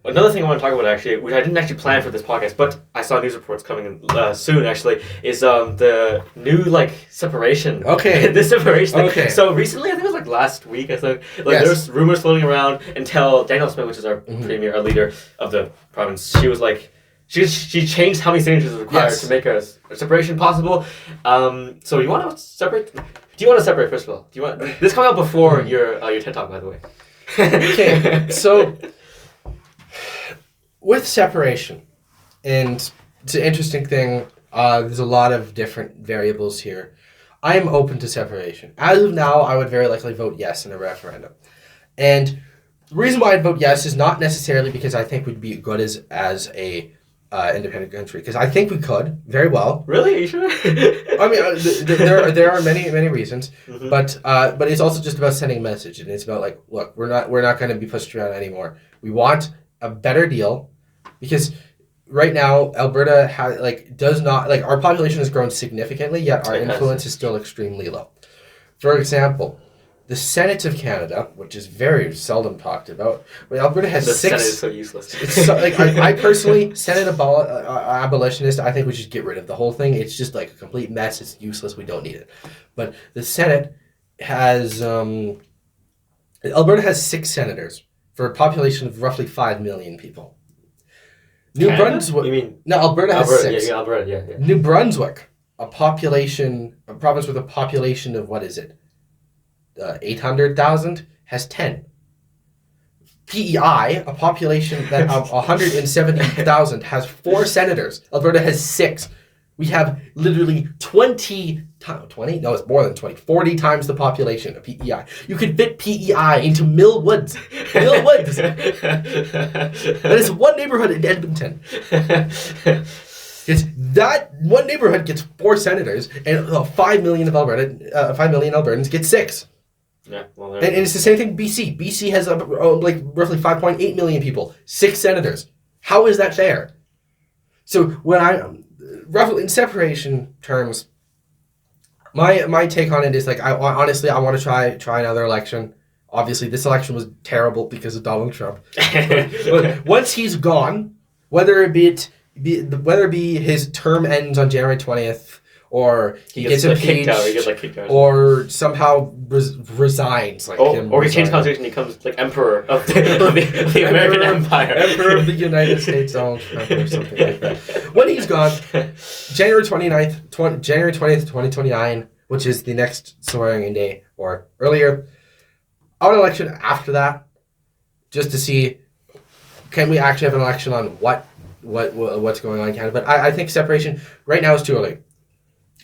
another thing I want to talk about actually, which I didn't actually plan for this podcast, but I saw news reports coming in soon actually, is the new separation. Okay. The separation thing. Okay. So recently, I think it was last week. I think there's rumors floating around until Danielle Smith, which is our premier, our leader of the province, she was like. She changed how many signatures are required to make a separation possible. So you want to separate? Do you want to separate first of all? Do you want this coming out before your TED Talk, by the way? Okay, so with separation, and it's an interesting thing. There's a lot of different variables here. I am open to separation. As of now, I would very likely vote yes in a referendum, and the reason why I'd vote yes is not necessarily because I think we'd be good as a independent country, because I think we could very well. Really? Are you sure? I mean, there are many reasons, but it's also just about sending a message, and it's about look, we're not going to be pushed around anymore. We want a better deal, because right now Alberta does not our population has grown significantly, yet our influence is still extremely low. For example, the Senate of Canada, which is very seldom talked about, Alberta has the 6. Senate is so useless. It's so, I personally, Senate abolitionist, I think we should get rid of the whole thing. It's just a complete mess. It's useless. We don't need it. But the Senate has Alberta has 6 senators for a population of roughly 5 million people. New Brunswick. You mean Alberta has 6. Yeah, Alberta. Yeah. New Brunswick, a province with a population of what is it? 800,000 has 10. PEI, a population that of 170,000 has 4 senators. Alberta has 6. We have literally 20? No, it's more than 20. 40 times the population of PEI. You could fit PEI into Mill Woods. Mill Woods. That is one neighborhood in Edmonton. It's that one neighborhood gets 4 senators, and 5 million of Alberta, 5 million Albertans get 6. Yeah, well, and it's the same thing. BC. BC has roughly 5.8 million people, 6 senators. How is that fair? So when roughly in separation terms, My take on it is like honestly I want to try another election. Obviously, this election was terrible because of Donald Trump. But once he's gone, whether it be his term ends on January 20th, or he gets impeached, kicked out, or somehow resigns, like or he changed constitution, he becomes like emperor of the American Empire, emperor of the United States, Donald Trump, or something like that. When he's gone, January 20th, 2029, which is the next swearing-in day or earlier. An election after that, just to see, can we actually have an election on what's going on in Canada? But I think separation right now is too early.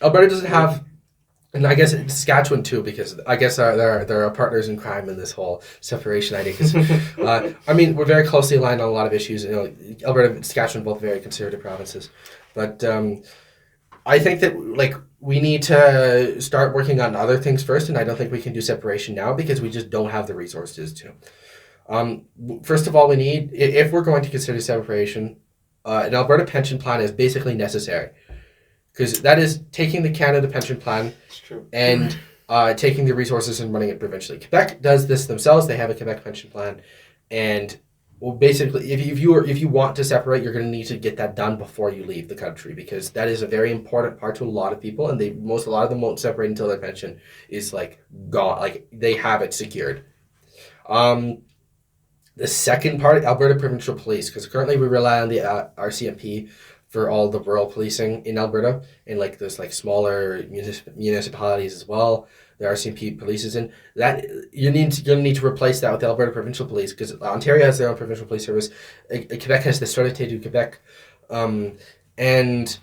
Alberta doesn't have, and I guess Saskatchewan too, because I guess there are partners in crime in this whole separation idea. Because I mean, we're very closely aligned on a lot of issues. You know, Alberta and Saskatchewan both very conservative provinces, but I think that like we need to start working on other things first, and I don't think we can do separation now because we just don't have the resources to. First of all, we need, if we're going to consider separation, an Alberta pension plan is basically necessary, because that is taking the Canada pension plan and taking the resources and running it provincially. Quebec does this themselves; they have a Quebec pension plan, and well, basically, if you want to separate, you're going to need to get that done before you leave the country, because that is a very important part to a lot of people, and a lot of them won't separate until their pension is like gone, like they have it secured. The second part, Alberta Provincial Police, because currently we rely on the RCMP for all the rural policing in Alberta, and like there's like smaller municipalities as well. The RCMP police is in that. You're going to need to replace that with the Alberta Provincial Police, because Ontario has their own provincial police service. Quebec has the Sûreté du Québec, and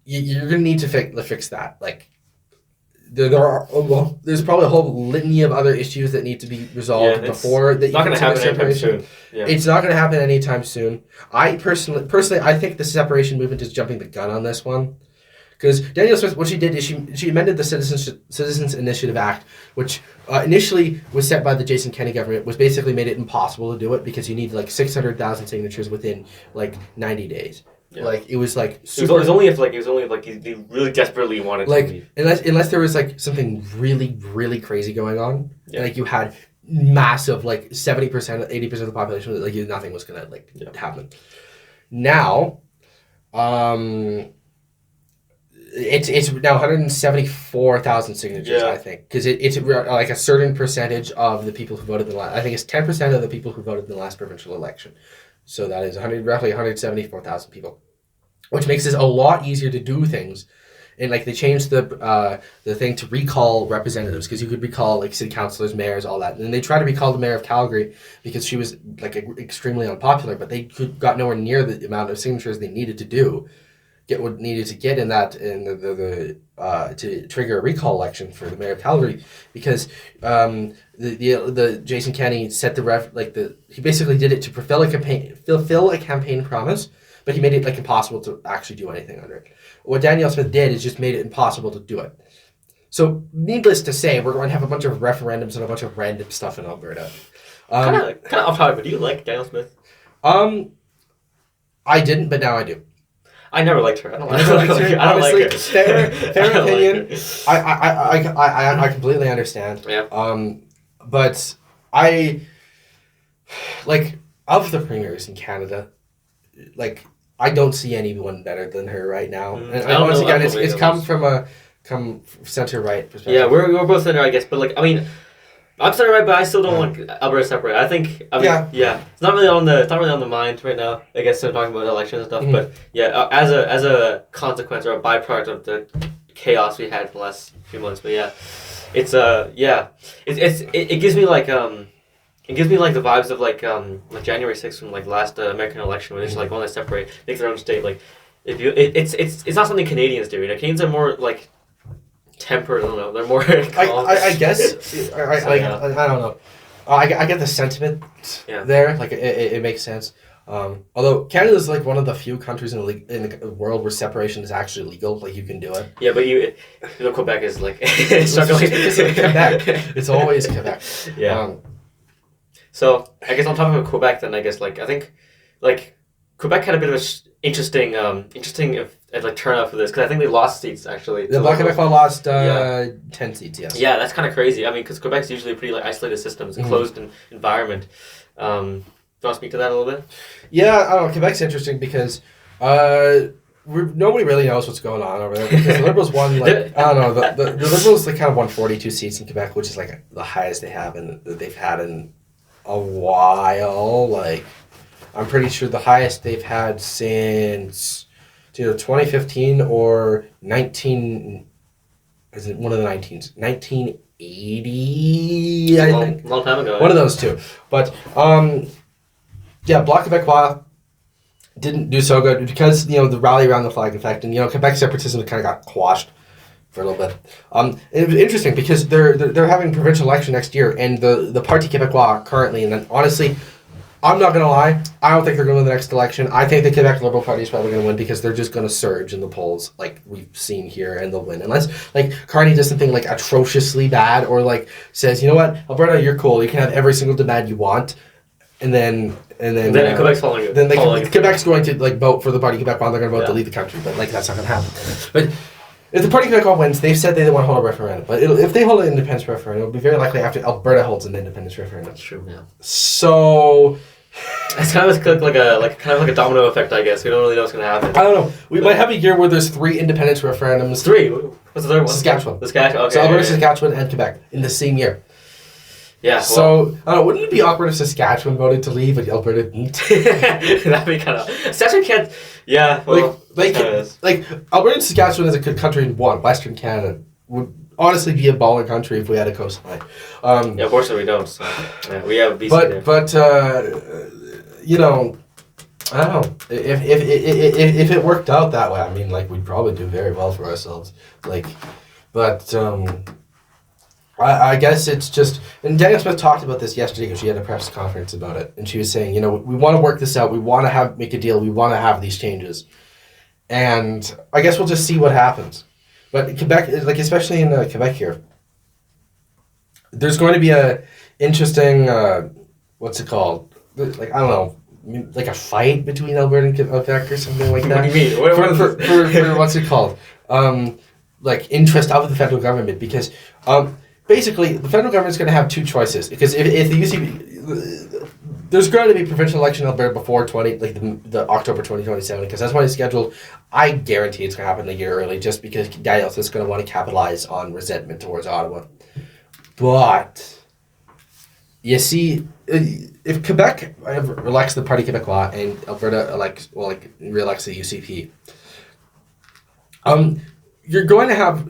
you're going to need to fix that. Like there's probably a whole litany of other issues that need to be resolved before that. It's not going to happen anytime soon. Yeah. It's not going to happen anytime soon. I personally, I think the separation movement is jumping the gun on this one. Because Danielle Smith, what she did is she amended the Citizens Initiative Act, which initially was set by the Jason Kenney government, was basically made it impossible to do it because you need like 600,000 signatures within like 90 days. Yeah. Like it was like super, it was only if he really desperately wanted like, to leave. Unless there was like something really crazy going on, like you had massive like 70%, 80% of the population, like nothing was gonna happen. Now, It's now 174,000 signatures, I think, because it's like a certain percentage of the people who voted in the last. I think it's 10% of the people who voted in the last provincial election. So that is roughly 174,000 people, which makes it a lot easier to do things. And like they changed the thing to recall representatives, because you could recall like city councilors, mayors, all that. And they tried to recall the mayor of Calgary because she was like extremely unpopular, but they got nowhere near the amount of signatures they needed to do. Get what needed to get in the to trigger a recall election for the mayor of Calgary, because the Jason Kenney set he basically did it to fulfill a campaign promise, but he made it like impossible to actually do anything under it. What Danielle Smith did is just made it impossible to do it. So needless to say, we're going to have a bunch of referendums and a bunch of random stuff in Alberta. Kind of off topic, but do you like Danielle Smith? I didn't, but now I do. I never liked her. I don't like her. Fair opinion. I completely understand. Yeah. But I like of the premiers in Canada, like I don't see anyone better than her right now. And once again, it's come center right perspective. Yeah, we're both center, I guess. But like, I mean, I'm center right, but I still don't want Alberta separate. I think, it's not really on the mind right now. I guess I'm talking about elections and stuff, but as a consequence or a byproduct of the chaos we had for the last few months. But it gives me like the vibes of like January 6th from like last American election, when they just like want to separate, make their own state. Like it's not something Canadians do. You know, Canadians are more like tempered. I don't know. They're more calm. I guess. I don't know. I get the sentiment there. Like it makes sense. Although Canada is like one of the few countries in the world where separation is actually legal. Like you can do it. Yeah, but Quebec is like struggling. It's Quebec. It's always Quebec. Yeah. So I guess on top of Quebec, then I guess I think Quebec had a bit of interesting if like turnout for this because I think they lost seats actually. The Bloc Québécois lost 10 seats. Yes. Yeah, that's kind of crazy. I mean, because Quebec's usually a pretty like isolated system. It's a closed environment. Do you want to speak to that a little bit? Yeah, I don't know. Quebec's interesting because nobody really knows what's going on over there because the Liberals won like I don't know the Liberals like kind of won 42 seats in Quebec, which is like the highest they've had in a while. Like I'm pretty sure the highest they've had since either 2015 or 19. Is it one of the 19s? 1980, I think. Long time ago. One of those two. But yeah, Bloc Québécois didn't do so good because the rally around the flag effect and Quebec separatism kind of got quashed for a little bit. It was interesting because they're having provincial election next year and the Parti Québécois currently, and then honestly, I'm not gonna lie, I don't think they're gonna win the next election. I think the Quebec Liberal Party is probably gonna win because they're just gonna surge in the polls like we've seen here, and they'll win unless like Carney does something like atrociously bad or like says, you know what, Alberta, you're cool, you can have every single demand you want. And then Quebec's following it. Then Quebec's going to like vote for the Parti Québécois. They're going to vote to leave the country, but like that's not going to happen. But if the Parti Québécois wins, they've said they want to hold a referendum. But if they hold an independence referendum, it'll be very likely after Alberta holds an independence referendum. That's true. Yeah. So it's kind of like a domino effect, I guess. We don't really know what's going to happen. I don't know. We might have a year where there's 3 independence referendums. 3. What's the third one? Saskatchewan. Okay. So Alberta, Saskatchewan, and Quebec in the same year. Yeah. So I don't know. Wouldn't it be awkward if Saskatchewan voted to leave and Alberta didn't? That'd be kind of. Saskatchewan can't. Yeah. Well, like Alberta and Saskatchewan as a country in Western Canada would honestly be a baller country if we had a coastline. Yeah. Unfortunately, we don't. So, yeah, we have BC there. But I don't know if it worked out that way. I mean, like we'd probably do very well for ourselves. I guess it's just, and Danielle Smith talked about this yesterday because she had a press conference about it, and she was saying, we want to work this out, we want to make a deal, we want to have these changes, and I guess we'll just see what happens. But Quebec, like especially in Quebec here, there's going to be a interesting, what's it called? Like I don't know, like a fight between Alberta and Quebec or something like that. What do you mean? For what's it called? Like interest of the federal government because. Basically, the federal government's going to have 2 choices because if the UCP, there's going to be provincial election in Alberta before the October 2027 because that's when it's scheduled. I guarantee it's going to happen a year early just because Danielle is going to want to capitalize on resentment towards Ottawa. But you see, if Quebec elects the Parti Québécois and Alberta re-elects the UCP, you're going to have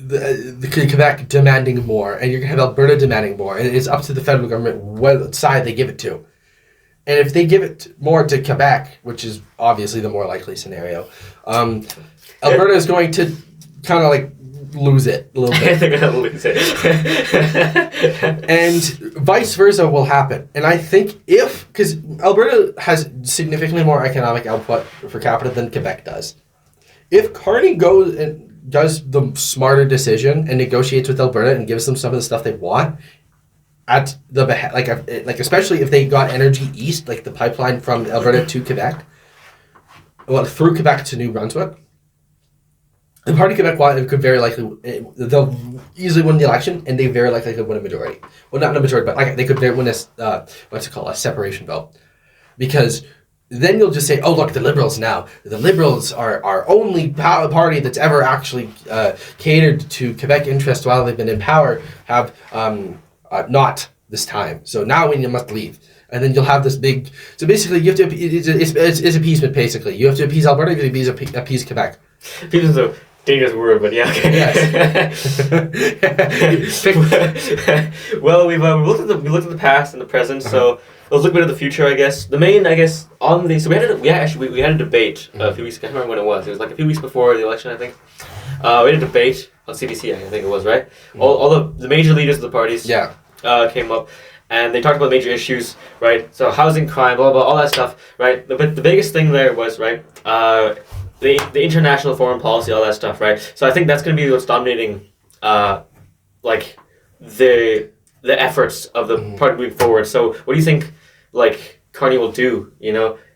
the Quebec demanding more, and you're going to have Alberta demanding more, and it's up to the federal government what side they give it to. And if they give it more to Quebec, which is obviously the more likely scenario, Alberta is going to kind of lose it a little bit. They're going to lose it. And vice versa will happen. And I think because Alberta has significantly more economic output per capita than Quebec does. If Carney goes and does the smarter decision and negotiates with Alberta and gives them some of the stuff they want at the especially if they got energy east, like the pipeline from Alberta to Quebec, through Quebec to New Brunswick, the Parti Québécois could very likely they'll easily win the election, and they very likely could win a majority. Well, not a majority, but they could win a separation vote, because. Then you'll just say, oh, look, the Liberals now. The Liberals are our only party that's ever actually catered to Quebec interests while they've been in power, have not this time. So now we must leave. And then you'll have this big... So basically, you have to... It's appeasement, basically. You have to appease Alberta, you have to appease Quebec. Appeasement is a dangerous word, but yeah. Okay. Yes. Well, we looked at the past and the present, so... Let's look a bit at the future, I guess. The main, I guess, on the... So we had a debate a few weeks ago. I can't remember when it was. It was like a few weeks before the election, I think. We had a debate on CBC, I think it was, right? All the major leaders of the parties came up, and they talked about major issues, right? So housing, crime, blah, blah, all that stuff, right? But the biggest thing there was, right, the international foreign policy, all that stuff, right? So I think that's going to be what's dominating, the efforts of the party moving forward. So what do you think... Carney will do,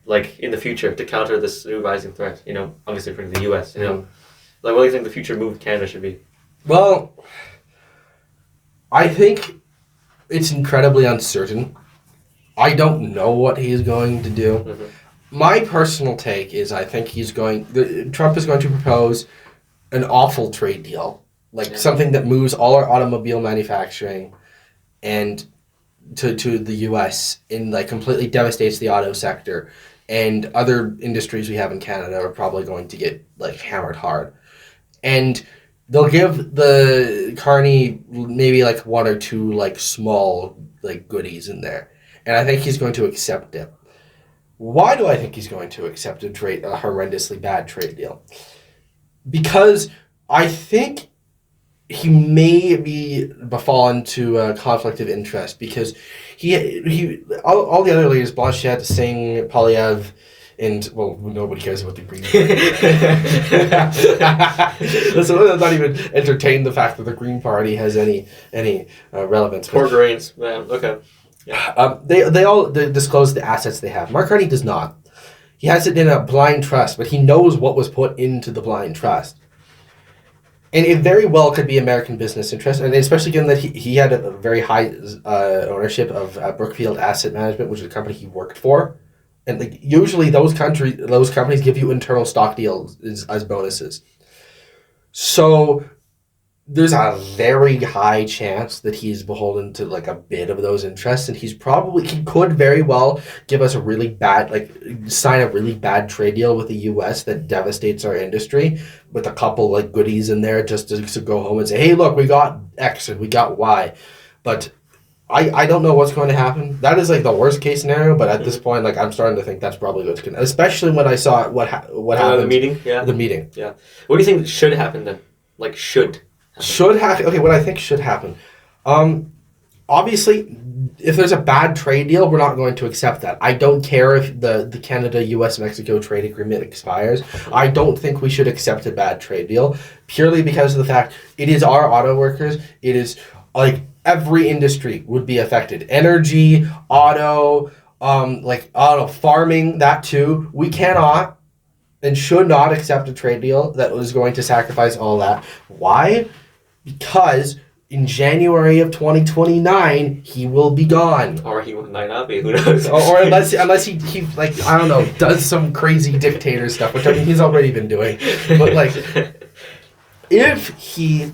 like in the future to counter this new rising threat? You know, obviously from the U.S. You know, like what do you think the future move of Canada should be? Well, I think it's incredibly uncertain. I don't know what he's going to do. Mm-hmm. My personal take is I think Trump is going to propose an awful trade deal, like something that moves all our automobile manufacturing and to the U.S. and like completely devastates the auto sector, and other industries we have in Canada are probably going to get like hammered hard, and they'll give the Carney maybe like one or two like small like goodies in there, and I think he's going to accept it. Why do I think he's going to accept a horrendously bad trade deal? Because I think he may be befallen to a conflict of interest, because all the other leaders, Blanchet, Singh, Polyev, and well, nobody cares about the Green Party. Let's not even entertain the fact that the Green Party has any relevance. Poor grains, man. Okay. Yeah. They all disclose the assets they have. Mark Carney does not. He has it in a blind trust, but he knows what was put into the blind trust. And it very well could be American business interest, and especially given that he had a very high ownership of Brookfield Asset Management, which is a company he worked for. And like usually those companies give you internal stock deals as bonuses. So there's a very high chance that he's beholden to like a bit of those interests, and he could very well give us a really bad, sign a really bad trade deal with the U.S. that devastates our industry with a couple like goodies in there just to go home and say, hey, look, we got X and we got Y. But I don't know what's going to happen. That is like the worst case scenario, but at this point, like I'm starting to think that's probably what's going to, especially when I saw what happened. The meeting? Yeah. The meeting. Yeah. What do you think should happen then? Like should happen? Should happen. Okay, what I think should happen. Obviously, if there's a bad trade deal, we're not going to accept that. I don't care if the Canada, U.S., Mexico trade agreement expires. I don't think we should accept a bad trade deal purely because of the fact it is our auto workers. It is like every industry would be affected. Energy, auto, farming, that too. We cannot and should not accept a trade deal that was going to sacrifice all that. Why? Because in January of 2029, he will be gone. Or he might not be. Who knows? or unless he like, I don't know, does some crazy dictator stuff, which I mean he's already been doing. But like, if he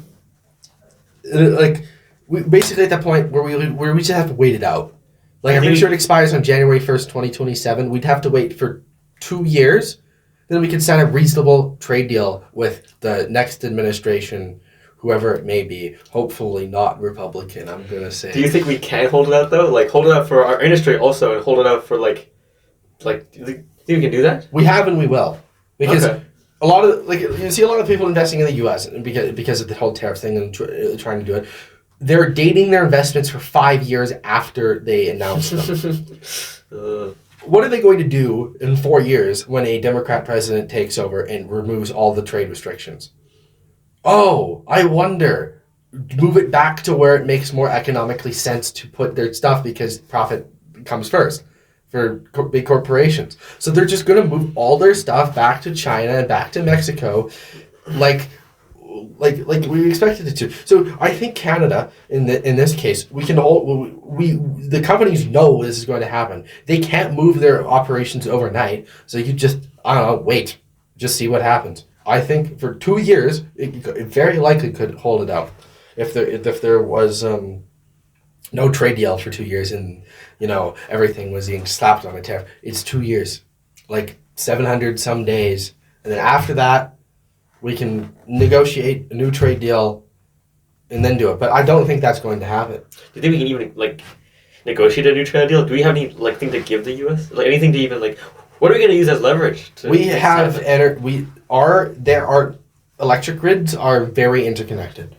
we basically at that point where we just have to wait it out. Like I'm pretty sure it expires on January 1st, 2027. We'd have to wait for 2 years. Then we can sign a reasonable trade deal with the next administration, whoever it may be. Hopefully not Republican, I'm going to say. Do you think we can hold it out, though? Like, hold it out for our industry also, and hold it out for, do you think we can do that? We have and we will. Because a lot of, you see a lot of people investing in the U.S. because of the whole tariff thing and trying to do it. They're dating their investments for 5 years after they announce them. What are they going to do in 4 years when a Democrat president takes over and removes all the trade restrictions? Oh, I wonder. Move it back to where it makes more economically sense to put their stuff because profit comes first for big corporations. So they're just going to move all their stuff back to China and back to Mexico like we expected it to. So I think Canada, in this case, the companies know this is going to happen. They can't move their operations overnight, so you just, wait. Just see what happens. I think for 2 years, it very likely could hold it out. If there was no trade deal for 2 years and, everything was being slapped on a tariff, it's 2 years. 700 some days. And then after that, we can negotiate a new trade deal and then do it. But I don't think that's going to happen. Do you think we can even, negotiate a new trade deal? Do we have any, thing to give the U.S.? Anything to even, what are we going to use as leverage? Our electric grids are very interconnected.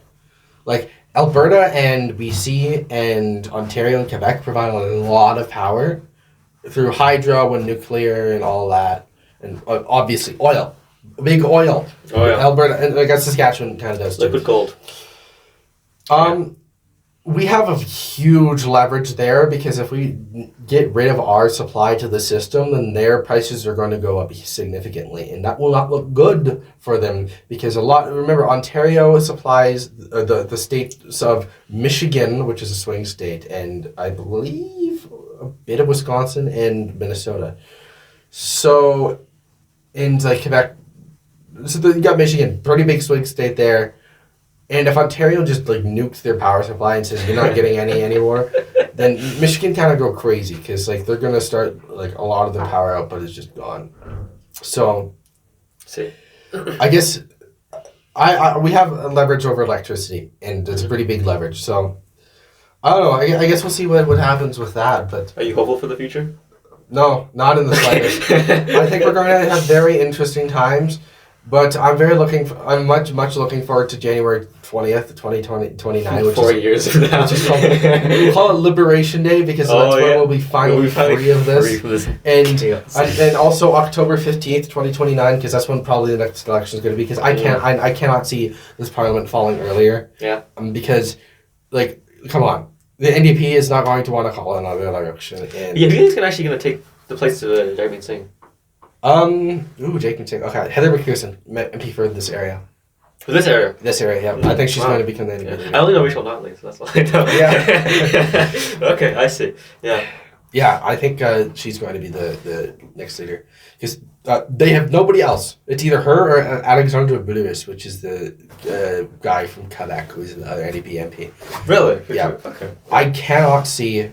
Alberta and BC and Ontario and Quebec provide a lot of power through hydro and nuclear and all that. And obviously oil. Big oil. Oh, yeah. Alberta, and I guess Saskatchewan kind of does too. Liquid gold. we have a huge leverage there because if we get rid of our supply to the system, then their prices are going to go up significantly, and that will not look good for them because remember, Ontario supplies the states of Michigan, which is a swing state, and I believe a bit of Wisconsin and Minnesota. So, in like Quebec, you got Michigan, pretty big swing state there. And if Ontario just like nukes their power supply and says you're not getting any anymore, then Michigan kind of go crazy because like they're gonna start like a lot of their power output is just gone. So, I guess we have a leverage over electricity, and it's a pretty big leverage. So I don't know. I guess we'll see what happens with that. But are you hopeful for the future? No, not in the slightest. I think we're going to have very interesting times. But I'm much looking forward to January 20th, 2029, which 4 years from now. We'll call it Liberation Day because that's when we'll be finally free of this. And also October 15th, 2029, because that's when probably the next election is going to be. Because I cannot see this parliament falling earlier. Yeah. Because, like, come on, the NDP is not going to want to call another election. And yeah, who's actually going to take the place of Jagmeet Singh? Jake can take. Okay, Heather McPherson, MP for this area. For this area? This area, yeah. I think she's going to become the NDP. I only know Rachel Notley, so that's all I know. Yeah. Okay, I see. Yeah. Yeah, I think she's going to be the next leader. Because they have nobody else. It's either her or Alexandre Boulevard, which is the guy from Quebec, who's the other NDP MP. Really? Yeah. Okay. I cannot see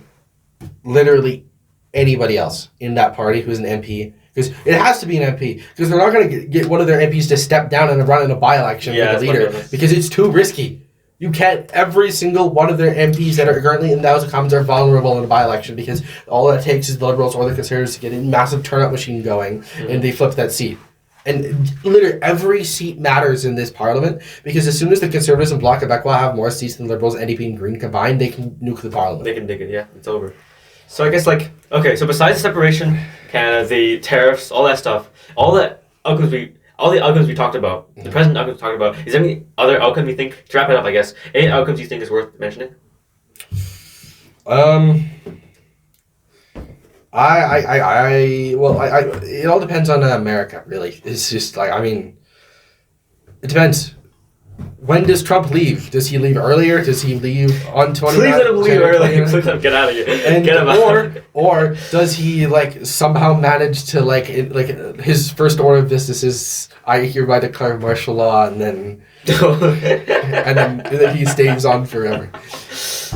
literally anybody else in that party who's an MP. Because it has to be an MP. Because they're not going to get one of their MPs to step down and run in a by-election for the leader. Because it's too risky. You can't. Every single one of their MPs that are currently in the House of Commons are vulnerable in a by-election because all it takes is the Liberals or the Conservatives to get a massive turnout machine going and they flip that seat. And literally every seat matters in this parliament because as soon as the Conservatives and Bloc Quebec will have more seats than Liberals, NDP and Green combined, they can nuke the parliament. They can dig it, yeah. It's over. So I guess so besides the separation, Canada, the tariffs, all that stuff, all the outcomes we talked about, the present outcomes we talked about, is there any other outcome you think, to wrap it up I guess, any outcomes you think is worth mentioning? It all depends on America, really. It's just it depends. When does Trump leave? Does he leave earlier? Does he leave on 29th? Please let him leave early. Please let him get out of here. Get him out. Or does he somehow manage to his first order of business is I hereby declare martial law and then and then he stays on forever.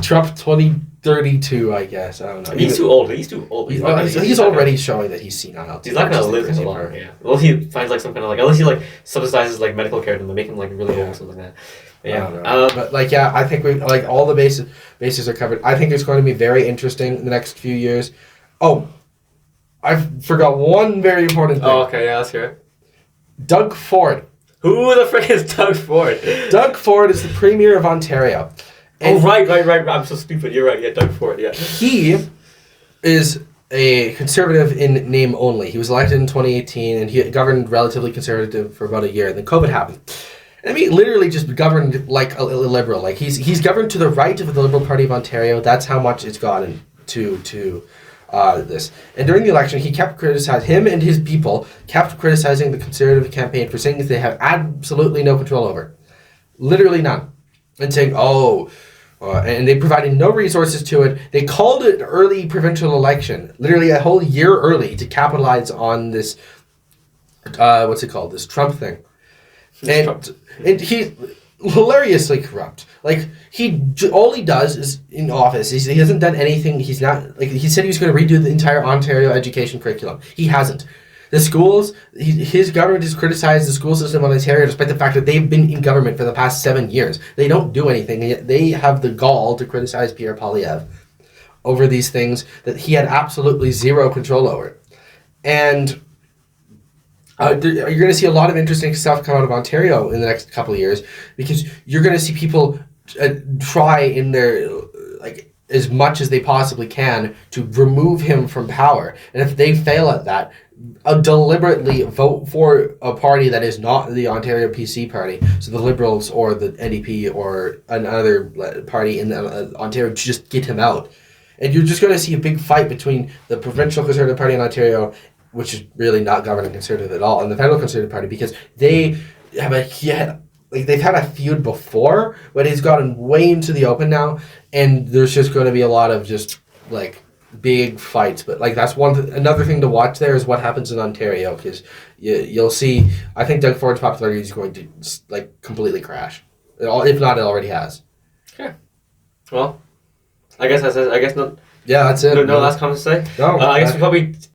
Trump 2032, I guess. I don't know. He's too old. He's too old. He's already showing that he's senile. He's not gonna live as long. Yeah. Well, he finds some kind of unless he subsidizes medical care and they make him really old or something like that. Yeah. But I think we all the bases are covered. I think it's going to be very interesting in the next few years. Oh, I forgot one very important thing. Oh, okay. Yeah, let's hear it. Doug Ford. Who the frick is Doug Ford? Doug Ford is the Premier of Ontario. And right. I'm so stupid. You're right. Yeah, Doug Ford. Yeah. He is a Conservative in name only. He was elected in 2018, and he governed relatively Conservative for about a year. And then COVID happened. And he literally just governed like a Liberal. He's governed to the right of the Liberal Party of Ontario. That's how much it's gotten to this. And during the election, he kept criticizing, him and his people kept criticizing the Conservative campaign for saying that they have absolutely no control over. Literally none. And saying, and they provided no resources to it. They called it an early provincial election, literally a whole year early to capitalize on this, this Trump thing. And he hilariously corrupt. All he does is in office. He hasn't done anything. He's not he said he was going to redo the entire Ontario education curriculum. He hasn't. The schools, his government has criticized the school system in Ontario despite the fact that they've been in government for the past 7 years. They don't do anything. Yet they have the gall to criticize Pierre Poilievre over these things that he had absolutely zero control over. And you're going to see a lot of interesting stuff come out of Ontario in the next couple of years because you're going to see people try in their as much as they possibly can to remove him from power. And if they fail at that, deliberately vote for a party that is not the Ontario PC party, so the Liberals or the NDP or another party in Ontario, to just get him out. And you're just going to see a big fight between the provincial Conservative Party in Ontario, which is really not governing Conservative at all, and the federal Conservative Party, because they have they've had a feud before, but it's gotten way into the open now, and there's just going to be a lot of just like big fights. But like that's another thing to watch there is what happens in Ontario, because you'll see. I think Doug Ford's popularity is going to like completely crash, if not, it already has. Okay. Well, I guess that's it. I guess no. Yeah, that's it. No last comments to say. No. I guess we probably